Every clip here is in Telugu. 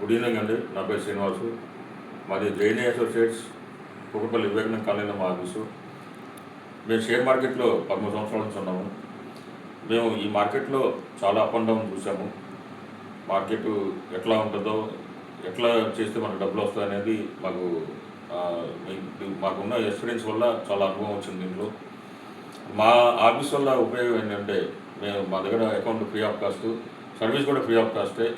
గుడ్ ఈవినింగ్ అండి. నా పేరు శ్రీనివాసు. మాది జైని అసోసియేట్స్, కుకట్పల్లి వివేకానంద కాలనీలో మా ఆఫీసు. మేము షేర్ మార్కెట్లో 13 సంవత్సరాల నుంచి ఉన్నాము. మేము ఈ మార్కెట్లో చాలా అప్ అండ్ డౌన్ చూసాము. మార్కెట్ ఎట్లా ఉంటుందో, ఎట్లా చేస్తే మనకు డబ్బులు వస్తాయి అనేది మాకున్న ఎక్స్పీరియన్స్ వల్ల చాలా అనుభవం వచ్చింది దీంట్లో. మా ఆఫీస్ వల్ల ఉపయోగం ఏంటంటే, మా దగ్గర account free of cost, service కూడా ఫ్రీ ఆఫ్ కాస్టే.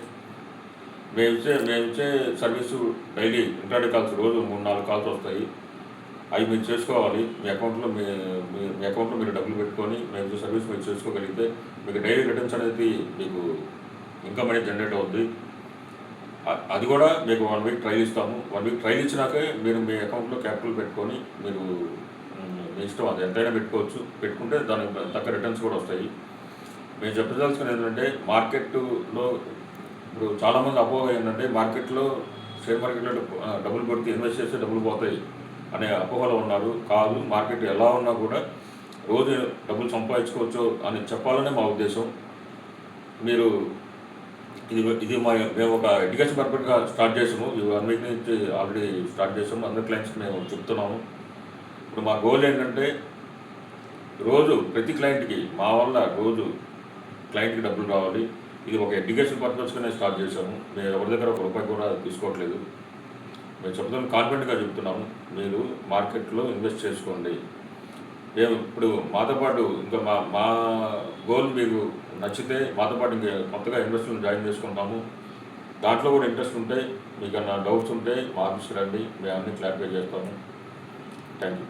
మేము ఇచ్చే సర్వీసు డైలీ ఇంటర్డే కాల్స్, రోజు 3-4 కాల్స్ వస్తాయి. అవి మీరు చేసుకోవాలి. మీ అకౌంట్లో మీరు డబ్బులు పెట్టుకొని మేము ఇచ్చే సర్వీస్ మీరు చేసుకోగలిగితే మీకు డైలీ రిటర్న్స్ అనేది మీకు ఇన్కమ్ అనేది జనరేట్ అవుద్ది. అది కూడా మీకు 1 వీక్ ట్రైల్ ఇస్తాము. 1 వీక్ ట్రైల్ ఇచ్చినాకే మీరు మీ అకౌంట్లో క్యాపిటల్ పెట్టుకొని మీరు మీ ఇష్టం, అది ఎంతైనా పెట్టుకోవచ్చు. పెట్టుకుంటే దానికి తగ్గ రిటర్న్స్ కూడా వస్తాయి. మేము చెప్పదలుచుకుని ఏంటంటే, మార్కెట్లో ఇప్పుడు చాలామంది అపోహ ఏంటంటే, షేర్ మార్కెట్లో డబ్బులు పెడితే ఇన్వెస్ట్ చేస్తే డబ్బులు పోతాయి అనే అపోహలో ఉన్నారు. కాదు, మార్కెట్ ఎలా ఉన్నా కూడా రోజు డబ్బులు సంపాదించుకోవచ్చు అని చెప్పాలనే మా ఉద్దేశం. మీరు మేము ఒక ఎడ్యుకేషన్ పర్పస్గా స్టార్ట్ చేసాము. ఈ 1 వీక్ నుంచి ఆల్రెడీ స్టార్ట్ చేసాము. అందరి క్లయింట్స్కి మేము చెప్తున్నాము. ఇప్పుడు మా గోల్ ఏంటంటే, ప్రతి క్లయింట్కి మా వల్ల రోజు క్లయింట్కి డబ్బులు రావాలి. ఇది ఒక ఎడ్యుకేషన్ పర్పస్గానే స్టార్ట్ చేసాము. మేము ఎవరి దగ్గర ₹1 కూడా తీసుకోవట్లేదు. మేము చెప్తాం, కాన్ఫిడెంట్గా చెప్తున్నాము. మీరు మార్కెట్లో ఇన్వెస్ట్ చేసుకోండి. మేము ఇప్పుడు మాతో పాటు ఇంకా మా గోల్ మీకు నచ్చితే మాతో పాటు ఇంకా కొత్తగా ఇన్వెస్టర్లు జాయిన్ చేసుకుంటాము. దాంట్లో కూడా ఇంట్రెస్ట్ ఉంటే, మీకు ఏమైనా డౌట్స్ ఉంటే మా ఆఫీస్కి రండి. మేము అన్నీ క్లారిఫై చేస్తాము. Thank you.